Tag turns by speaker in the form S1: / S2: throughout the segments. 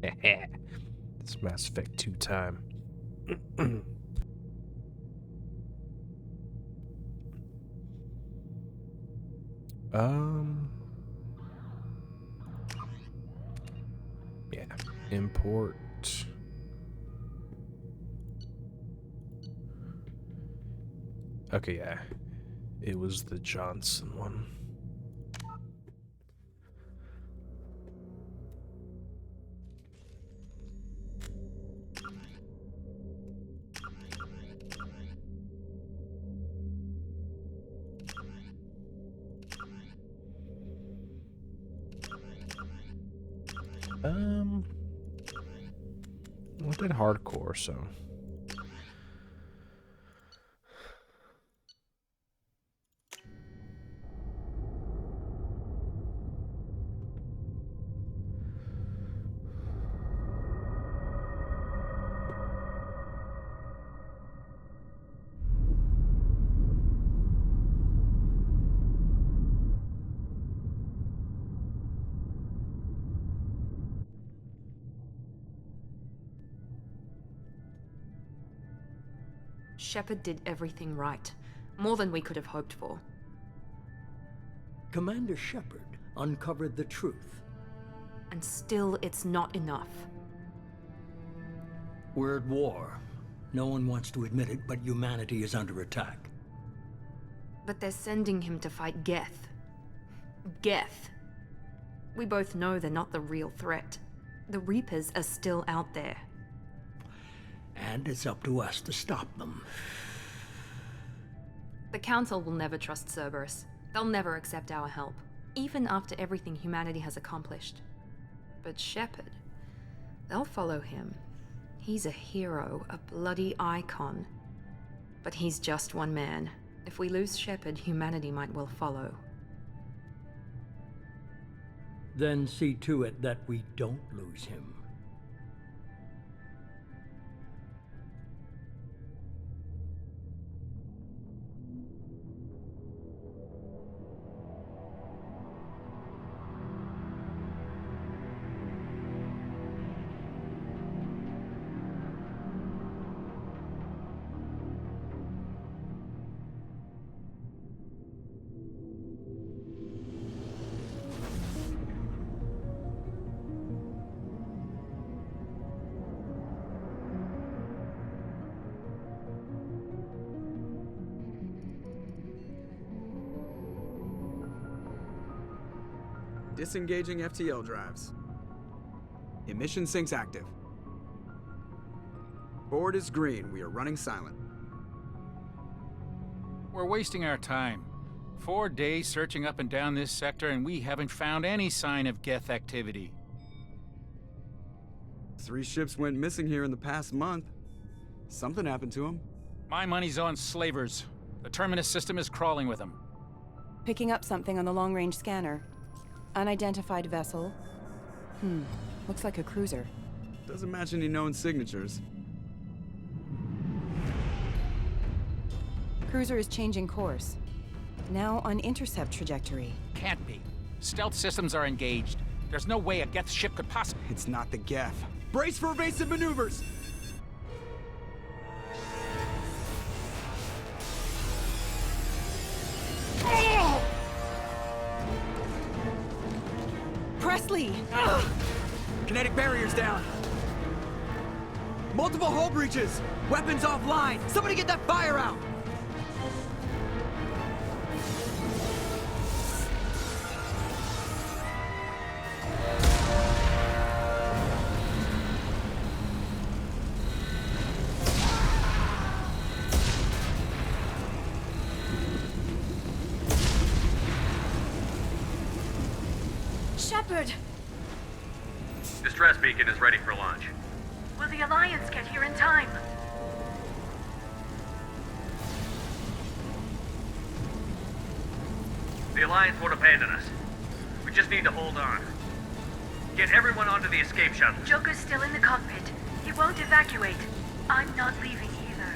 S1: It's Mass Effect 2 time. um. Yeah. Import. Okay, yeah. It was the Johnson one. Well, I did hardcore, so.
S2: Shepard did everything right. More than we could have hoped for.
S3: Commander Shepard uncovered the truth.
S2: And still, it's not enough.
S3: We're at war. No one wants to admit it, but humanity is under attack.
S2: But they're sending him to fight Geth. Geth. We both know they're not the real threat. The Reapers are still out there.
S3: And it's up to us to stop them.
S2: The Council will never trust Cerberus. They'll never accept our help, even after everything humanity has accomplished. But Shepard, they'll follow him. He's a hero, a bloody icon. But he's just one man. If we lose Shepard, humanity might well follow.
S3: Then see to it that we don't lose him.
S4: Disengaging FTL drives. Emission sinks active. Board is green. We are running silent.
S5: We're wasting our time. 4 days searching up and down this sector, and we haven't found any sign of Geth activity.
S4: 3 ships went missing here in the past month. Something happened to them.
S5: My money's on slavers. The Terminus system is crawling with them.
S6: Picking up something on the long-range scanner. Unidentified vessel. Looks like a cruiser.
S4: Doesn't match any known signatures.
S6: Cruiser is changing course. Now on intercept trajectory.
S5: Can't be. Stealth systems are engaged. There's no way a Geth ship could possibly...
S4: It's not the Geth. Brace for evasive maneuvers!
S6: Presley!
S4: Kinetic barriers down. Multiple hull breaches. Weapons offline. Somebody get that fire out.
S7: Shepard!
S8: Distress beacon is ready for launch.
S7: Will the Alliance get here in time?
S8: The Alliance won't abandon us. We just need to hold on. Get everyone onto the escape shuttle.
S7: Joker's still in the cockpit. He won't evacuate. I'm not leaving either.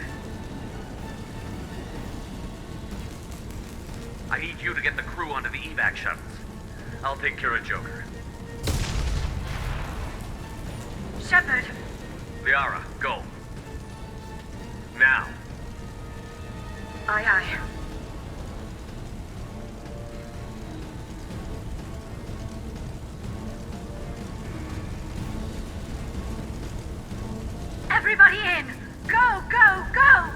S8: I need you to get the crew onto the evac shuttles. I'll take care of Joker.
S7: Shepard,
S8: Liara, go. Now.
S7: aye aye. Everybody in! Go, go, go!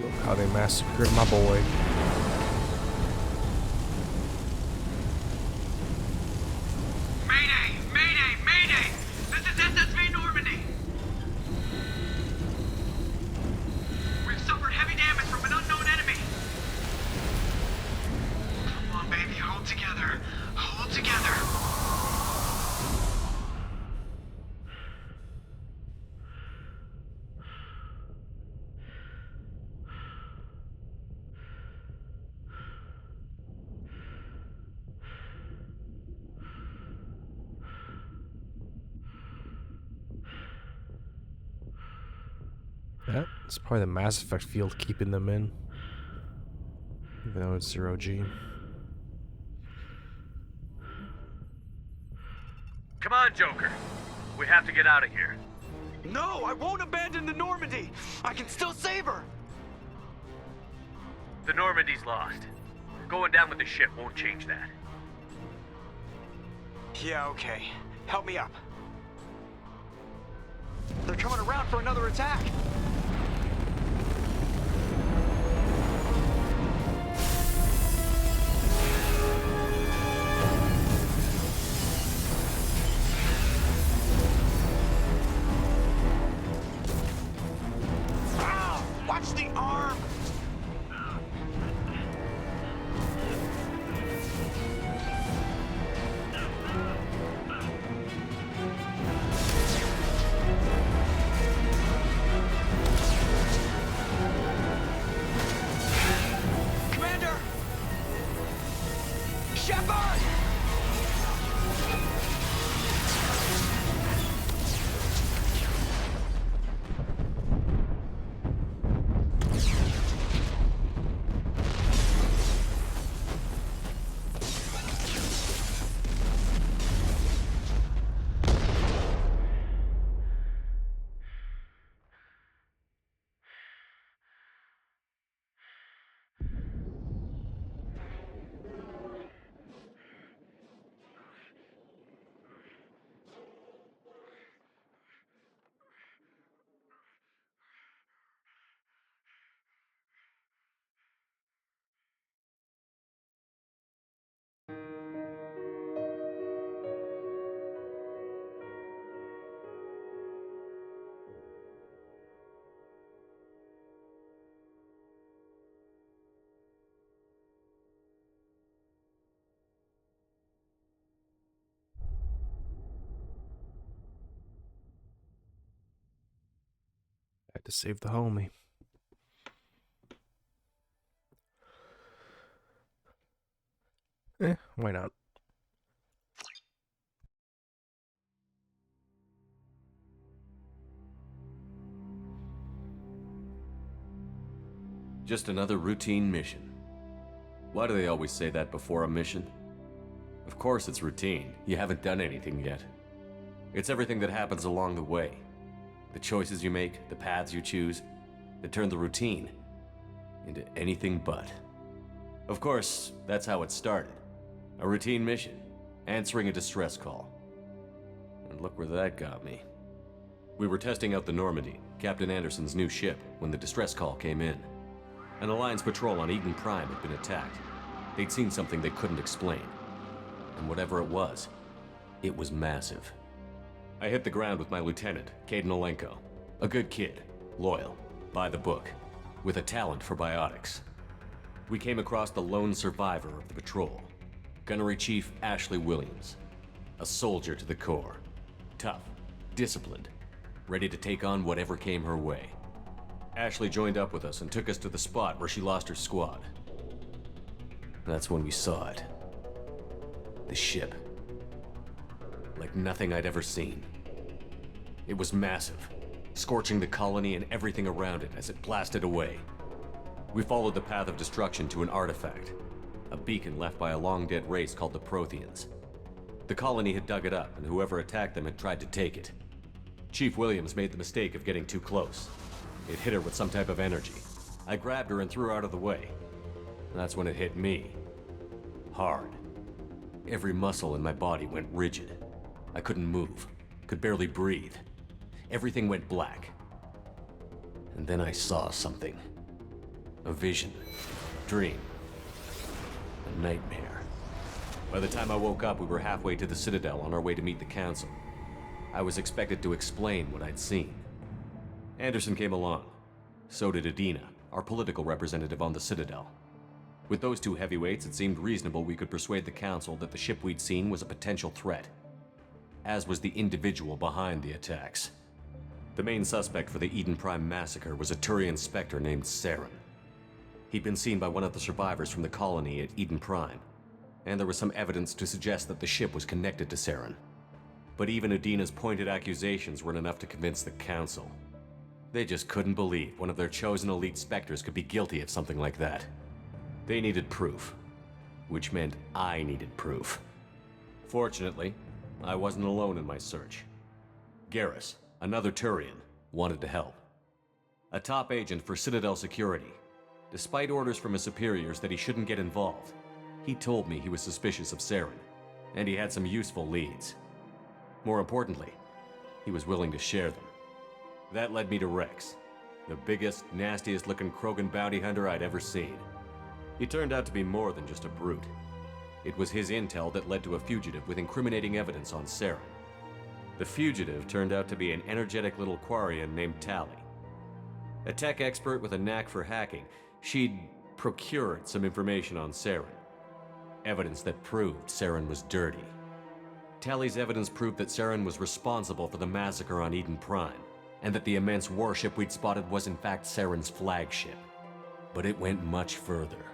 S1: Look how they massacred my boy.
S9: Mayday! Mayday! Mayday! This is SSV Normandy! We've suffered heavy damage from an unknown enemy! Come on, baby, hold together. Hold together.
S1: Yeah, it's probably the Mass Effect field keeping them in. Even though it's 0G.
S8: Come on, Joker. We have to get out of here.
S4: No, I won't abandon the Normandy. I can still save her.
S8: The Normandy's lost. Going down with the ship won't change that.
S4: Yeah, okay. Help me up. They're coming around for another attack. Ow! Watch the arm! Commander! Shepard!
S1: Had to save the homie. Why not?
S10: Just another routine mission. Why do they always say that before a mission? Of course it's routine. You haven't done anything yet. It's everything that happens along the way. The choices you make, the paths you choose, that turn the routine into anything but. Of course, that's how it started. A routine mission, answering a distress call. And look where that got me. We were testing out the Normandy, Captain Anderson's new ship, when the distress call came in. An Alliance patrol on Eden Prime had been attacked. They'd seen something they couldn't explain. And whatever it was massive. I hit the ground with my lieutenant, Caden Olenko. A good kid, loyal, by the book, with a talent for biotics. We came across the lone survivor of the patrol, Gunnery Chief Ashley Williams. A soldier to the core. Tough, disciplined, ready to take on whatever came her way. Ashley joined up with us and took us to the spot where she lost her squad. That's when we saw it. The ship. Like nothing I'd ever seen. It was massive, scorching the colony and everything around it as it blasted away. We followed the path of destruction to an artifact, a beacon left by a long-dead race called the Protheans. The colony had dug it up, and whoever attacked them had tried to take it. Chief Williams made the mistake of getting too close. It hit her with some type of energy. I grabbed her and threw her out of the way. That's when it hit me. Hard. Every muscle in my body went rigid. I couldn't move, could barely breathe. Everything went black. And then I saw something. A vision. Dream. A nightmare. By the time I woke up, we were halfway to the Citadel on our way to meet the Council. I was expected to explain what I'd seen. Anderson came along. So did Adina, our political representative on the Citadel. With those two heavyweights, it seemed reasonable we could persuade the Council that the ship we'd seen was a potential threat, as was the individual behind the attacks. The main suspect for the Eden Prime massacre was a Turian Spectre named Saren. He'd been seen by one of the survivors from the colony at Eden Prime, and there was some evidence to suggest that the ship was connected to Saren. But even Adina's pointed accusations weren't enough to convince the Council. They just couldn't believe one of their chosen elite Spectres could be guilty of something like that. They needed proof, which meant I needed proof. Fortunately, I wasn't alone in my search. Garrus, another Turian, wanted to help. A top agent for Citadel Security. Despite orders from his superiors that he shouldn't get involved, he told me he was suspicious of Saren, and he had some useful leads. More importantly, he was willing to share them. That led me to Rex, the biggest, nastiest looking Krogan bounty hunter I'd ever seen. He turned out to be more than just a brute. It was his intel that led to a fugitive with incriminating evidence on Saren. The fugitive turned out to be an energetic little Quarian named Tally. A tech expert with a knack for hacking, she'd procured some information on Saren. Evidence that proved Saren was dirty. Tally's evidence proved that Saren was responsible for the massacre on Eden Prime, and that the immense warship we'd spotted was in fact Saren's flagship. But it went much further.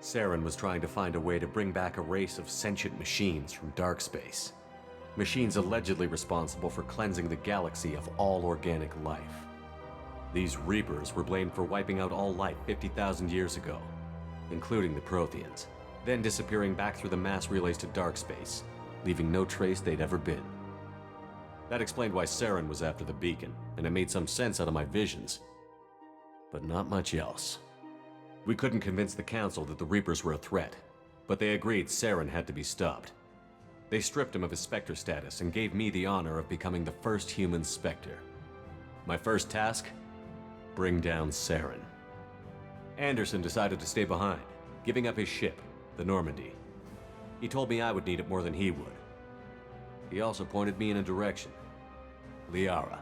S10: Saren was trying to find a way to bring back a race of sentient machines from dark space. Machines allegedly responsible for cleansing the galaxy of all organic life. These Reapers were blamed for wiping out all life 50,000 years ago, including the Protheans, then disappearing back through the mass relays to dark space, leaving no trace they'd ever been. That explained why Saren was after the beacon, and it made some sense out of my visions. But not much else. We couldn't convince the Council that the Reapers were a threat, but they agreed Saren had to be stopped. They stripped him of his Spectre status and gave me the honor of becoming the first human Spectre. My first task? Bring down Saren. Anderson decided to stay behind, giving up his ship, the Normandy. He told me I would need it more than he would. He also pointed me in a direction. Liara,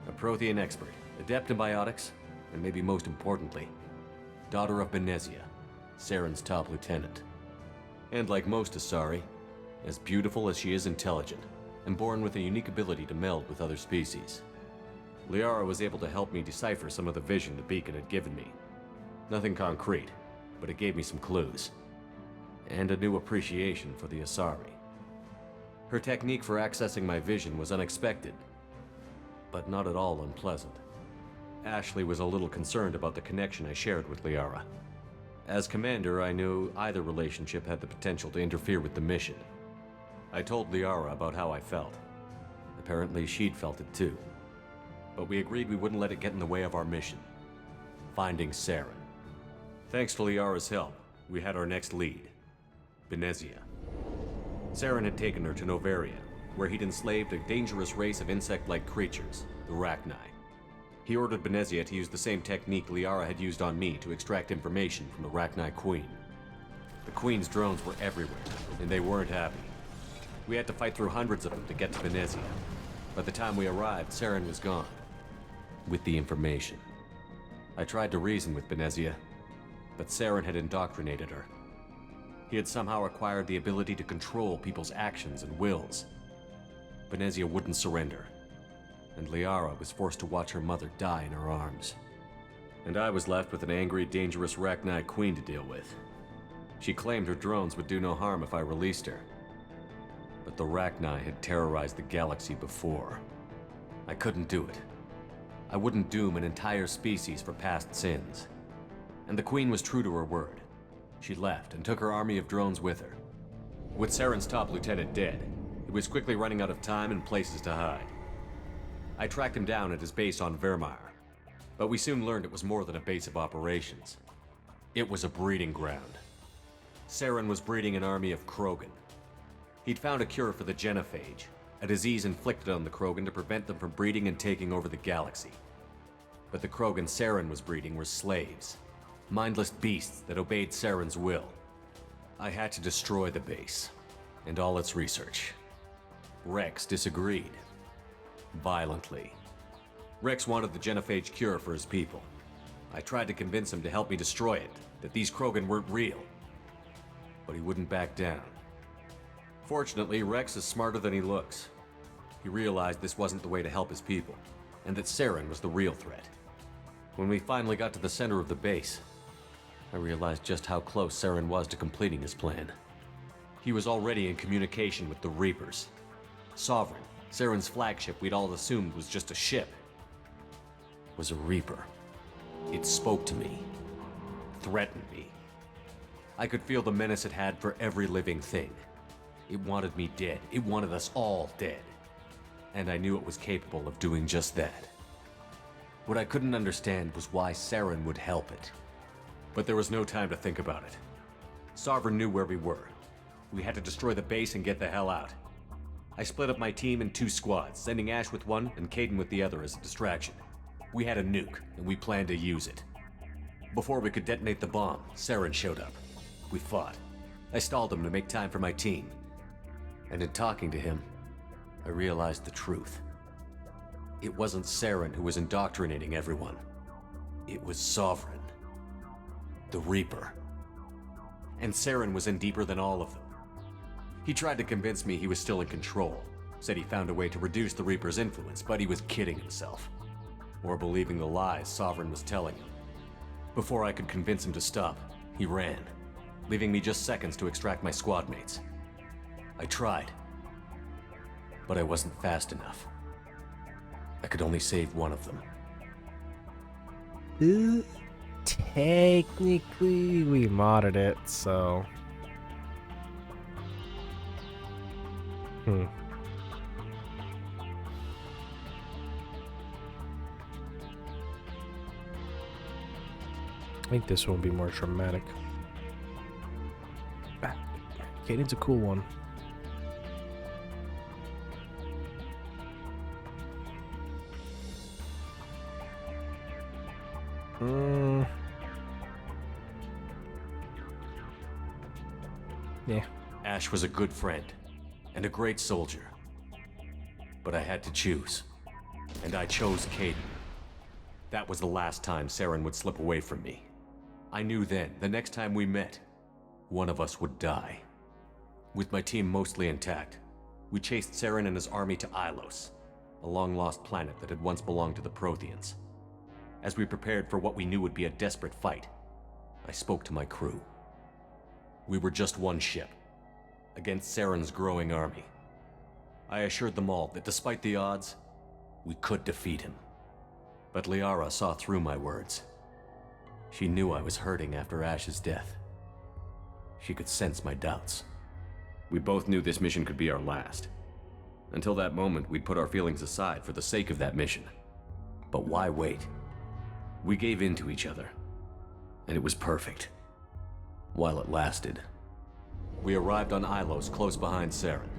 S10: a Prothean expert, adept in biotics, and maybe most importantly, daughter of Benezia, Saren's top lieutenant. And like most Asari, as beautiful as she is intelligent, and born with a unique ability to meld with other species. Liara was able to help me decipher some of the vision the beacon had given me. Nothing concrete, but it gave me some clues. And a new appreciation for the Asari. Her technique for accessing my vision was unexpected, but not at all unpleasant. Ashley was a little concerned about the connection I shared with Liara. As commander, I knew either relationship had the potential to interfere with the mission. I told Liara about how I felt. Apparently, she'd felt it too. But we agreed we wouldn't let it get in the way of our mission. Finding Saren. Thanks to Liara's help, we had our next lead. Benezia. Saren had taken her to Novaria, where he'd enslaved a dangerous race of insect-like creatures, the Rachni. He ordered Benezia to use the same technique Liara had used on me to extract information from the Rachni Queen. The Queen's drones were everywhere, and they weren't happy. We had to fight through hundreds of them to get to Benezia. By the time we arrived, Saren was gone. With the information. I tried to reason with Benezia, but Saren had indoctrinated her. He had somehow acquired the ability to control people's actions and wills. Venezia wouldn't surrender, and Liara was forced to watch her mother die in her arms. And I was left with an angry, dangerous Rachni queen to deal with. She claimed her drones would do no harm if I released her. But the Rachni had terrorized the galaxy before. I couldn't do it. I wouldn't doom an entire species for past sins. And the queen was true to her word. She left and took her army of drones with her. With Saren's top lieutenant dead, he was quickly running out of time and places to hide. I tracked him down at his base on Vermeer, but we soon learned it was more than a base of operations. It was a breeding ground. Saren was breeding an army of Krogan. He'd found a cure for the genophage, a disease inflicted on the Krogan to prevent them from breeding and taking over the galaxy. But the Krogan Saren was breeding were slaves, mindless beasts that obeyed Saren's will. I had to destroy the base, and all its research. Rex disagreed. Violently. Rex wanted the genophage cure for his people. I tried to convince him to help me destroy it, that these Krogan weren't real. But he wouldn't back down. Fortunately, Rex is smarter than he looks. He realized this wasn't the way to help his people, and that Saren was the real threat. When we finally got to the center of the base, I realized just how close Saren was to completing his plan. He was already in communication with the Reapers. Sovereign, Saren's flagship we'd all assumed was just a ship, was a Reaper. It spoke to me, threatened me. I could feel the menace it had for every living thing. It wanted me dead. It wanted us all dead. And I knew it was capable of doing just that. What I couldn't understand was why Saren would help it. But there was no time to think about it. Sovereign knew where we were. We had to destroy the base and get the hell out. I split up my team in 2 squads, sending Ash with one and Caden with the other as a distraction. We had a nuke, and we planned to use it. Before we could detonate the bomb, Saren showed up. We fought. I stalled him to make time for my team. And in talking to him, I realized the truth. It wasn't Saren who was indoctrinating everyone. It was Sovereign. The Reaper. And Saren was in deeper than all of them. He tried to convince me he was still in control. Said he found a way to reduce the Reaper's influence, but he was kidding himself. Or believing the lies Sovereign was telling him. Before I could convince him to stop, he ran, leaving me just seconds to extract my squad mates. I tried, but I wasn't fast enough. I could only save one of them.
S1: Technically, we modded it, so... I think this one will be more dramatic. Caden's a cool one. Yeah.
S10: Ash was a good friend and a great soldier. But I had to choose. And I chose Caden. That was the last time Saren would slip away from me. I knew then, the next time we met, one of us would die. With my team mostly intact, we chased Saren and his army to Ilos, a long-lost planet that had once belonged to the Protheans. As we prepared for what we knew would be a desperate fight, I spoke to my crew. We were just one ship, against Saren's growing army. I assured them all that despite the odds, we could defeat him. But Liara saw through my words. She knew I was hurting after Ash's death. She could sense my doubts. We both knew this mission could be our last. Until that moment, we'd put our feelings aside for the sake of that mission. But why wait? We gave in to each other, and it was perfect. While it lasted. We arrived on Ilos, close behind Saren.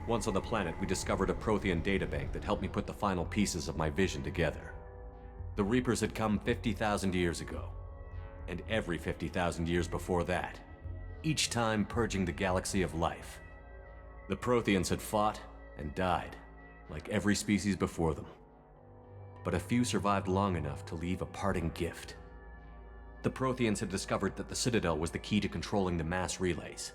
S10: Once on the planet, we discovered a Prothean databank that helped me put the final pieces of my vision together. The Reapers had come 50,000 years ago, and every 50,000 years before that, each time purging the galaxy of life. The Protheans had fought and died, like every species before them. But a few survived long enough to leave a parting gift. The Protheans had discovered that the Citadel was the key to controlling the mass relays.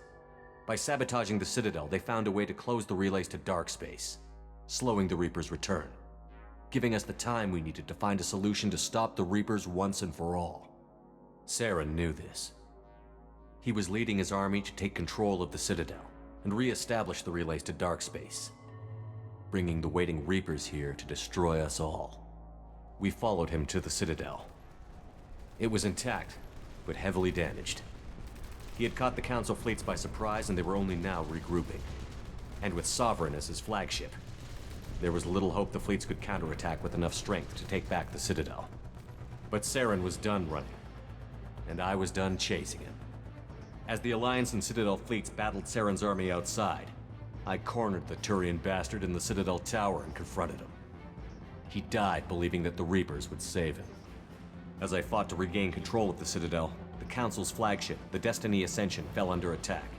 S10: By sabotaging the Citadel, they found a way to close the relays to dark space. slowing the Reaper's return, giving us the time we needed to find a solution to stop the Reapers once and for all. Saren knew this. He was leading his army to take control of the Citadel and re-establish the relays to Darkspace, bringing the waiting Reapers here to destroy us all. We followed him to the Citadel. It was intact, but heavily damaged. He had caught the Council fleets by surprise, and they were only now regrouping. And with Sovereign as his flagship, there was little hope the fleets could counterattack with enough strength to take back the Citadel. But Saren was done running, and I was done chasing him. As the Alliance and Citadel fleets battled Saren's army outside, I cornered the Turian bastard in the Citadel tower and confronted him. He died believing that the Reapers would save him. As I fought to regain control of the Citadel, the Council's flagship, the Destiny Ascension, fell under attack.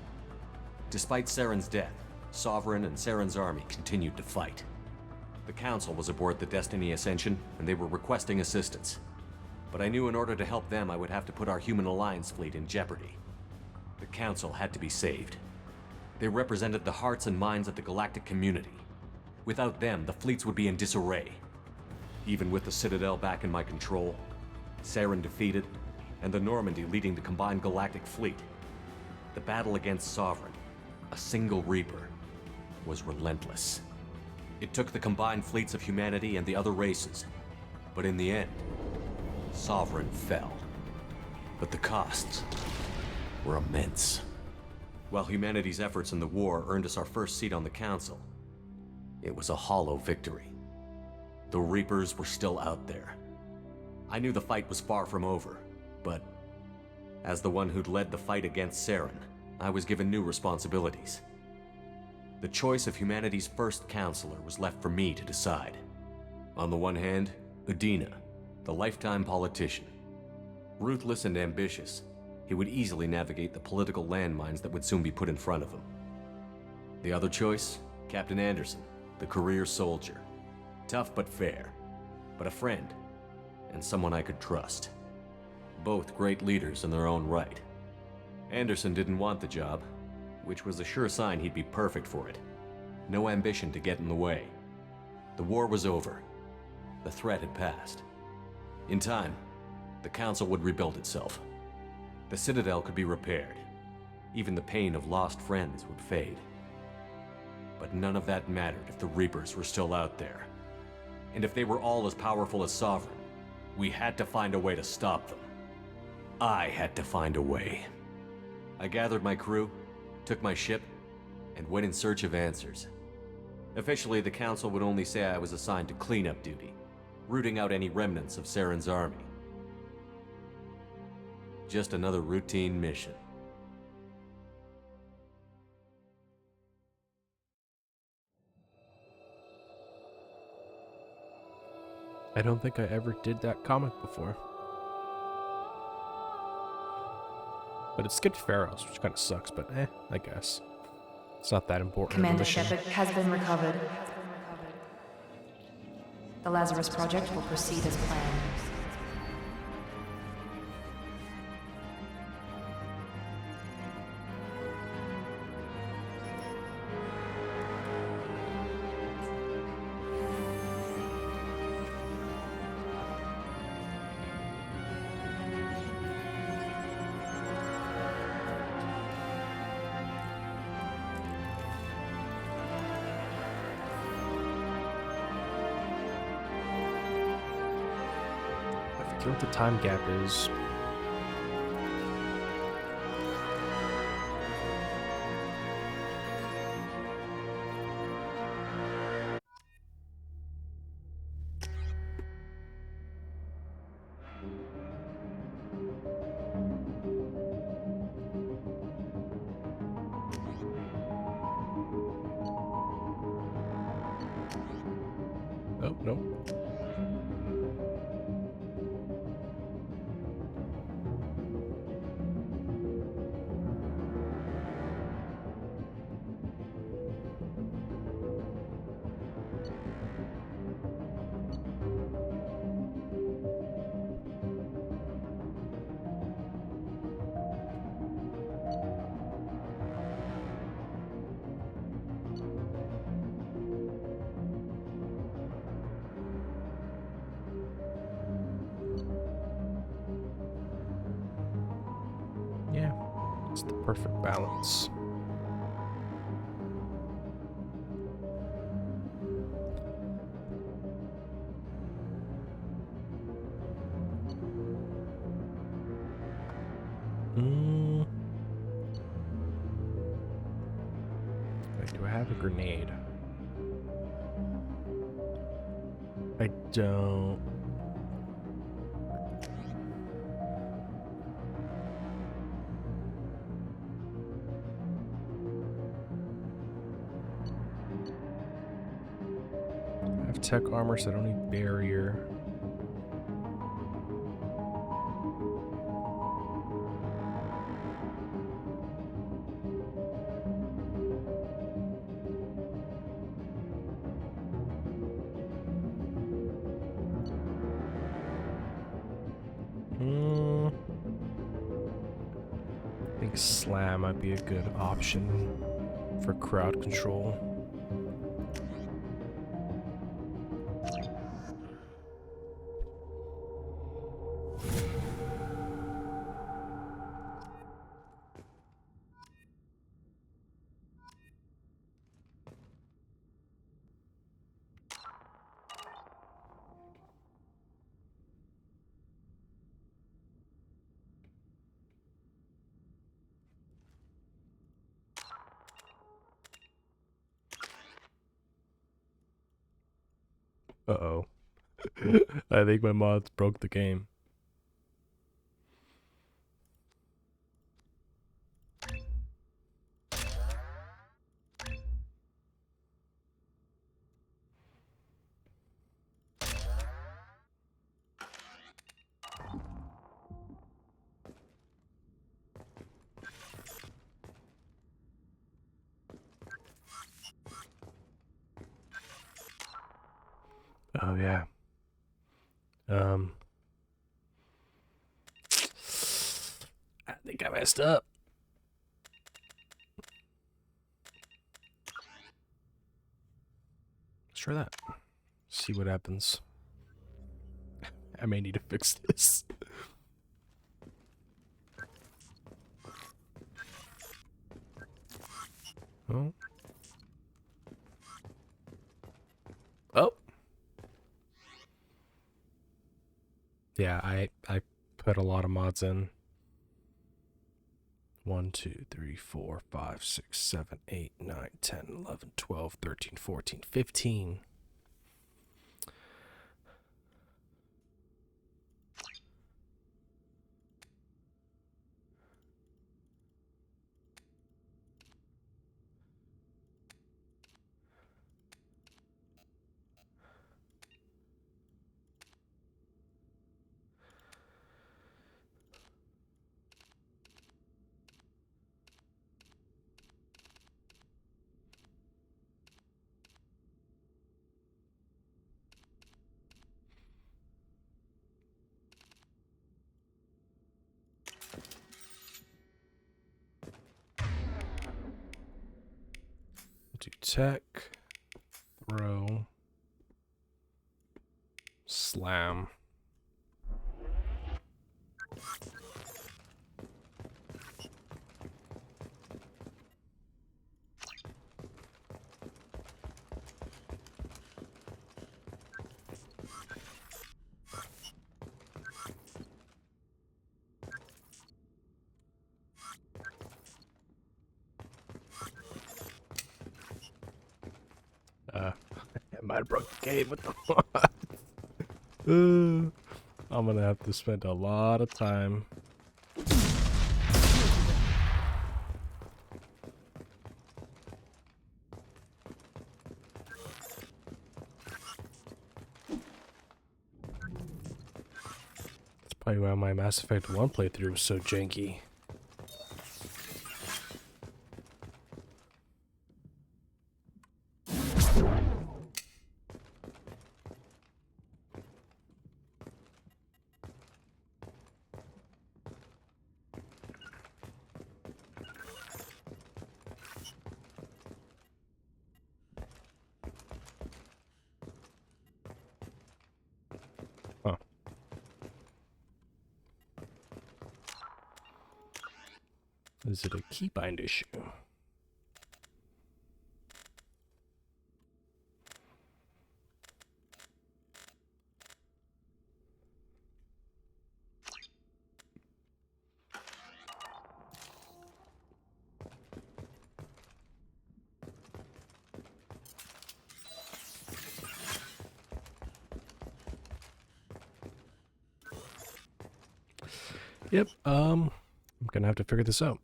S10: Despite Saren's death, Sovereign and Saren's army continued to fight. The Council was aboard the Destiny Ascension, and they were requesting assistance. But I knew in order to help them, I would have to put our Human Alliance fleet in jeopardy. The Council had to be saved. They represented the hearts and minds of the galactic community. Without them, the fleets would be in disarray. Even with the Citadel back in my control, Saren defeated, and the Normandy leading the combined galactic fleet, the battle against Sovereign, a single Reaper, was relentless. It took the combined fleets of humanity and the other races, but in the end, Sovereign fell. But the costs were immense. While humanity's efforts in the war earned us our first seat on the Council, it was a hollow victory. The Reapers were still out there. I knew the fight was far from over, but as the one who'd led the fight against Saren, I was given new responsibilities. The choice of humanity's first counselor was left for me to decide. On the one hand, Udina, the lifetime politician. Ruthless and ambitious, he would easily navigate the political landmines that would soon be put in front of him. The other choice, Captain Anderson, the career soldier. Tough but fair, but a friend, and someone I could trust. Both great leaders in their own right. Anderson didn't want the job, which was a sure sign he'd be perfect for it. No ambition to get in the way. The war was over. The threat had passed. In time, the Council would rebuild itself. The Citadel could be repaired. Even the pain of lost friends would fade. But none of that mattered if the Reapers were still out there. And if they were all as powerful as Sovereign, we had to find a way to stop them. I had to find a way. I gathered my crew, took my ship, and went in search of answers. Officially, the Council would only say I was assigned to cleanup duty, rooting out any remnants of Saren's army. Just another routine mission.
S1: I don't think I ever did that comic before. But it skipped Pharaohs, which kind of sucks, but I guess. It's not that important.
S2: Commander Shepard has been recovered. The Lazarus Project will proceed as planned.
S1: I forget what the time gap is. Oh, no. It's the perfect balance. Wait, do I have a grenade? I don't. I have tech armor, so I don't need barrier. I think slam might be a good option for crowd control. Uh-oh. I think my mods broke the game. Oh yeah. I think I messed up. Let's try that. See what happens. I may need to fix this. Oh. Oh. Yeah, I put a lot of mods in. 1, 2, 3, 4, 5, 6, 7, 8, 9, 10, 11, 12, 13, 14, 15. Do tech, throw, slam. I might have broke the game with the mod. I'm gonna have to spend a lot of time. That's probably why my Mass Effect 1 playthrough was so janky. Huh. Is it a keybind issue? Yep, I'm gonna have to figure this out.